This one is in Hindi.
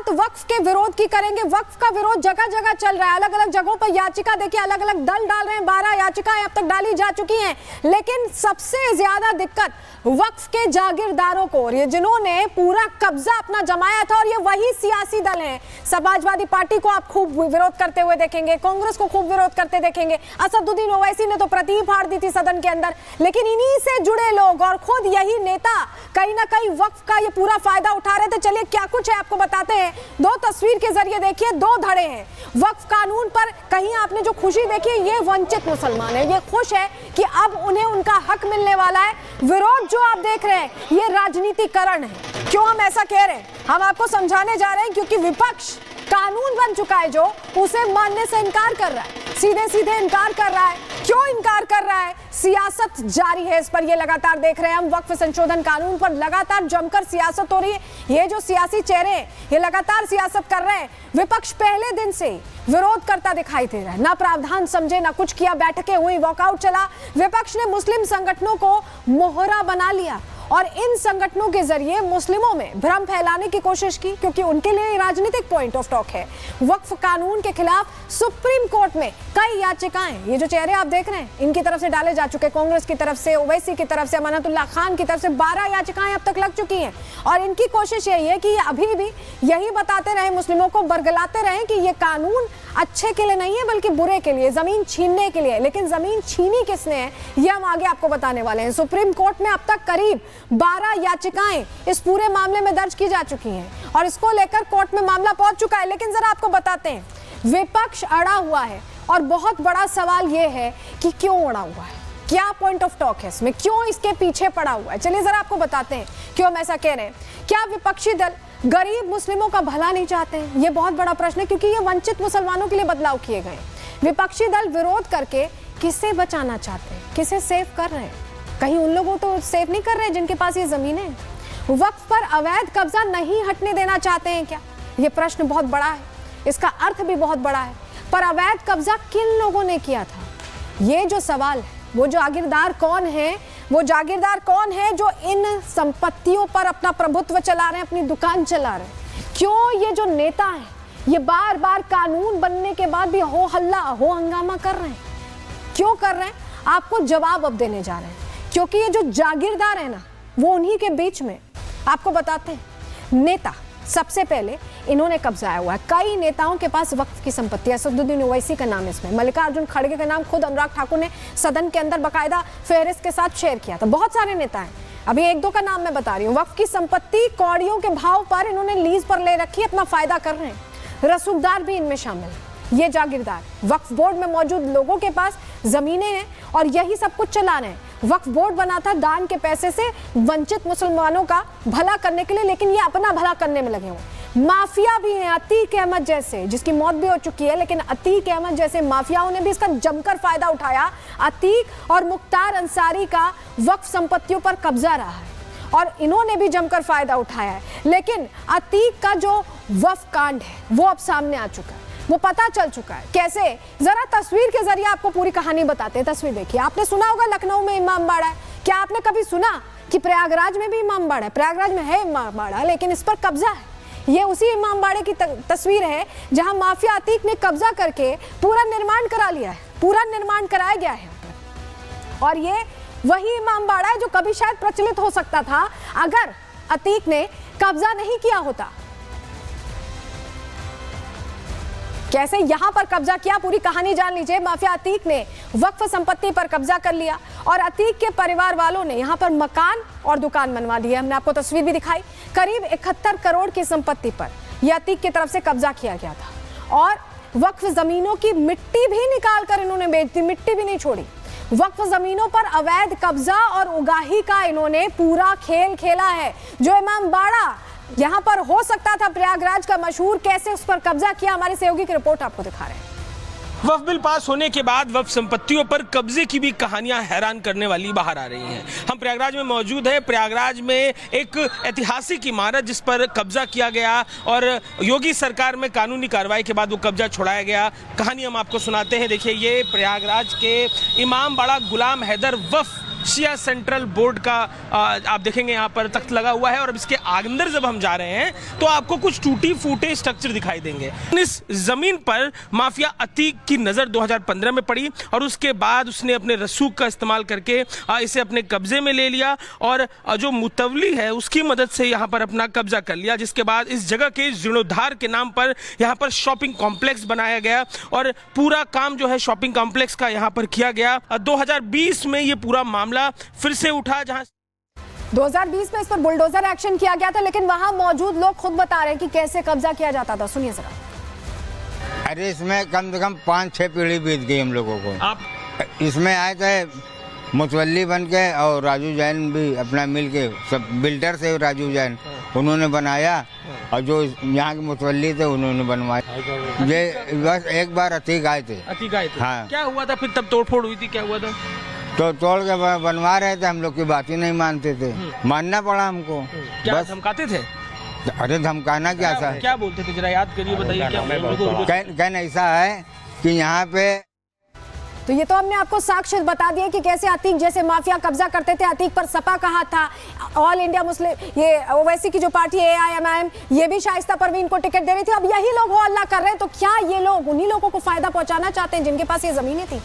बात वक्फ के विरोध की करेंगे। वक्फ का विरोध जगह जगह चल रहा है, अलग अलग जगहों पर याचिका देखिए अलग अलग दल डाल रहे हैं। 12 याचिकाएं अब तक डाली जा चुकी हैं, लेकिन सबसे ज्यादा दिक्कत वक्फ के जागीरदारों को, और ये जिन्होंने पूरा कब्जा अपना जमाया था, और ये वही सियासी दल हैं। समाजवादी पार्टी को आप खूब विरोध करते हुए देखेंगे, कांग्रेस को खूब विरोध करते देखेंगे, असदुद्दीन ओवैसी ने तो प्रतिम फाड़ दी थी सदन के अंदर। लेकिन इन्हीं से जुड़े लोग और खुद यही नेता कहीं ना कहीं वक्फ का ये पूरा फायदा उठा रहे थे। चलिए क्या कुछ है आपको बताते हैं। 2 तस्वीर के जरिए देखिए, 2 धड़े हैं। वक्फ कानून पर कहीं आपने जो खुशी देखी, ये वंचित मुसलमान है, ये खुश है कि अब उन्हें उनका हक मिलने वाला है। विरोध जो आप देख रहे हैं ये राजनीतिकरण है। क्यों हम ऐसा कह रहे हैं, हम आपको समझाने जा रहे हैं। क्योंकि विपक्ष कानून बन चुका है जो, उसे मानने से इनकार कर रहा है, सीधे सीधे इनकार कर रहा है। क्यों इनकार कर रहा है? सियासत जारी है इस पर, ये लगातार देख रहे हैं हम। वक्फ संशोधन कानून पर लगातार जमकर सियासत हो रही है। ये जो सियासी चेहरे ये लगातार सियासत कर रहे हैं। विपक्ष पहले दिन से विरोध करता दिखाई दे रहा है, ना प्रावधान समझे ना कुछ किया। बैठकें हुई, वॉकआउट चला। विपक्ष ने मुस्लिम संगठनों को मोहरा बना लिया और इन संगठनों के जरिए मुस्लिमों में भ्रम फैलाने की कोशिश की, क्योंकि उनके लिए राजनीतिक पॉइंट ऑफ टॉक है। वक्फ कानून के खिलाफ सुप्रीम कोर्ट में कई याचिकाएं, ये जो चेहरे आप देख रहे हैं इनकी तरफ से डाले जा चुके, कांग्रेस की तरफ से, ओवैसी की तरफ से, अमानतुल्लाह खान की तरफ से 12 याचिकाएं अब तक लग चुकी हैं। और इनकी कोशिश यही है कि ये अभी भी यही बताते रहे, मुस्लिमों को बरगलाते रहे कि ये कानून अच्छे के लिए नहीं है बल्कि बुरे के लिए, जमीन छीनने के लिए। लेकिन जमीन छीनी किसने है ये हम आगे आपको बताने वाले हैं। सुप्रीम कोर्ट में अब तक करीब 12 याचिकाएं इस पूरे मामले में दर्ज की जा चुकी हैं और इसको लेकर कोर्ट में मामला पहुंच चुका है। लेकिन जरा आपको बताते हैं, विपक्ष अड़ा हुआ है और बहुत बड़ा सवाल यह है कि क्यों अड़ा हुआ है, क्या पॉइंट ऑफ टॉक है इसमें, क्यों इसके पीछे पड़ा हुआ है। चलिए जरा आपको बताते हैं क्यों हम ऐसा कह रहे हैं। क्या विपक्षी दल गरीब मुस्लिमों का भला नहीं चाहते हैं? ये बहुत बड़ा प्रश्न है, क्योंकि ये वंचित मुसलमानों के लिए बदलाव किए गए। विपक्षी दल विरोध करके किसे बचाना चाहते हैं, किसे सेव कर रहे हैं? कहीं उन लोगों तो सेव नहीं कर रहे हैं जिनके पास ये जमीनें हैं। वक्फ पर अवैध कब्जा नहीं हटने देना चाहते हैं क्या? ये प्रश्न बहुत बड़ा है, इसका अर्थ भी बहुत बड़ा है। पर अवैध कब्जा किन लोगों ने किया था, ये जो सवाल है। वो जागीरदार कौन है, वो जागीरदार कौन है जो इन संपत्तियों पर अपना प्रभुत्व चला रहे हैं, अपनी दुकान चला रहे हैं? क्यों ये जो नेता हैं ये बार बार कानून बनने के बाद भी हो हल्ला हो हंगामा कर रहे हैं? क्यों कर रहे हैं? आपको जवाब अब देने जा रहे हैं, क्योंकि ये जो जागीरदार है ना वो उन्हीं के बीच में। आपको बताते हैं, नेता सबसे पहले इन्होंने कब्जाया हुआ है। कई नेताओं के पास वक्फ की संपत्ति है। असदुद्दीन ओवैसी का नाम इसमें, मल्लिकार्जुन खड़गे का नाम खुद अनुराग ठाकुर ने सदन के अंदर बाकायदा फेहरिस्त के साथ शेयर किया था। बहुत सारे नेता हैं, अभी 1-2 का नाम मैं बता रही हूँ। वक्फ की संपत्ति कौड़ियों के भाव पर इन्होंने लीज पर ले रखी, अपना फायदा कर रहे हैं। रसूखदार भी इनमें शामिल है। ये जागीरदार वक्फ बोर्ड में मौजूद लोगों के पास जमीनें हैं और यही सब कुछ चला रहे हैं। वक्फ बोर्ड बना था दान के पैसे से वंचित मुसलमानों का भला करने के लिए, लेकिन ये अपना भला करने में लगे हुए। माफिया भी हैं, अतीक अहमद जैसे, जिसकी मौत भी हो चुकी है, लेकिन अतीक अहमद जैसे माफियाओं ने भी इसका जमकर फायदा उठाया। अतीक और मुख्तार अंसारी का वक्फ संपत्तियों पर कब्जा रहा है और इन्होंने भी जमकर फायदा उठाया है। लेकिन अतीक का जो वक्फ कांड है वो अब सामने आ चुका है, वो पता चल चुका है। कैसे? जरा तस्वीर के जरिए आपको पूरी कहानी बताते हैं। तस्वीर देखिए। आपने सुना होगा लखनऊ में इमामबाड़ा है, क्या आपने कभी सुना कि प्रयागराज में भी इमामबाड़ा है? प्रयागराज में है इमामबाड़ा, लेकिन इस पर कब्जा है। ये उसी इमामबाड़े की तस्वीर है जहां माफिया अतीक ने कब्जा करके पूरा निर्माण करा लिया है, पूरा निर्माण कराया गया है। और ये वही इमामबाड़ा है जो कभी शायद प्रचलित हो सकता था अगर अतीक ने कब्जा नहीं किया होता। कैसे यहां पर कब्जा किया, पूरी कहानी जान लीजिए। माफिया अतीक ने वक्फ संपत्ति पर कब्जा कर लिया और अतीक के परिवार वालों ने यहां पर मकान और दुकान बनवा दी है। हमने आपको तस्वीर भी दिखाई। करीब 71 करोड़ की संपत्ति पर यह अतीक की तरफ से कब्जा किया गया था और वक्फ जमीनों की मिट्टी भी निकाल कर इन्होंने बेच दी, मिट्टी भी नहीं छोड़ी। वक्फ जमीनों पर अवैध कब्जा और उगाही का इन्होंने पूरा खेल खेला है। जो इमामबाड़ा यहाँ पर हो सकता था प्रयागराज का मशहूर, कैसे उस पर कब्जा किया, हमारे सहयोगी की रिपोर्ट आपको दिखा रहे हैं। वक्फ बिल पास होने के बाद वक्फ संपत्तियों पर कब्जे की भी कहानियां हैरान करने वाली बाहर आ रही हैं। हम प्रयागराज में मौजूद है। प्रयागराज में एक ऐतिहासिक इमारत जिस पर कब्जा किया गया और योगी सरकार में कानूनी कार्रवाई के बाद वो कब्जा छुड़ाया गया, कहानी हम आपको सुनाते हैं। देखिए, ये प्रयागराज के इमामबाड़ा गुलाम हैदर वक्फ शिया सेंट्रल बोर्ड का आप देखेंगे यहाँ पर तख्त लगा हुआ है और अब इसके अंदर जब हम जा रहे हैं तो आपको कुछ टूटी फूटे स्ट्रक्चर दिखाई देंगे। इस जमीन पर माफिया अतीक की नजर 2015 में पड़ी और उसके बाद उसने अपने रसूख का इस्तेमाल करके इसे अपने कब्जे में ले लिया और जो मुतवली है उसकी मदद से यहाँ पर अपना कब्जा कर लिया, जिसके बाद इस जगह के जीर्णोद्धार के नाम पर यहाँ पर शॉपिंग कॉम्प्लेक्स बनाया गया और पूरा काम जो है शॉपिंग कॉम्प्लेक्स का यहाँ पर किया गया। 2020 में ये पूरा मामला फिर से उठा, जहाँ 2020 में इस पर बुलडोजर एक्शन किया गया था, लेकिन वहां मौजूद लोग खुद बता रहे हैं कि कैसे कब्जा किया जाता था। सुनिए जरा। अरे इसमें कम से कम 5-6 पीढ़ी बीत गई हम लोगों को। आप इसमें आए थे मुतवल्ली बन के और राजू जैन भी अपना मिल के, सब बिल्डर से राजू जैन उन्होंने बनाया और जो यहाँ के मुतवल्ली थे उन्होंने बनवाया। ये बस एक बार अतीक आए थे। अतीक आए थे। हाँ। क्या हुआ था फिर, तब तोड़फोड़ हुई थी, क्या हुआ था? तो तोड़ के बनवा रहे थे, हम लोग की बात ही नहीं मानते थे, मानना पड़ा हमको। क्या बस धमकाते थे? अरे धमकाना क्या सा, क्या बोलते थे, जरा याद करिए, बताइए क्या? कहना ऐसा है कि यहाँ पे तो ये तो हमने आपको साक्ष्य बता दिए कि कैसे अतीक जैसे माफिया कब्जा करते थे। अतीक पर सपा का हाथ था, ऑल इंडिया मुस्लिम ये ओवैसी की जो पार्टी है AIMIM, ये भी शाइस्ता परवीन को टिकट दे रही थी। अब यही लोग हो अल्लाह कर रहे हैं, तो क्या ये लोग उन्हीं लोगों को फायदा पहुंचाना चाहते हैं जिनके पास ये जमीनें थी?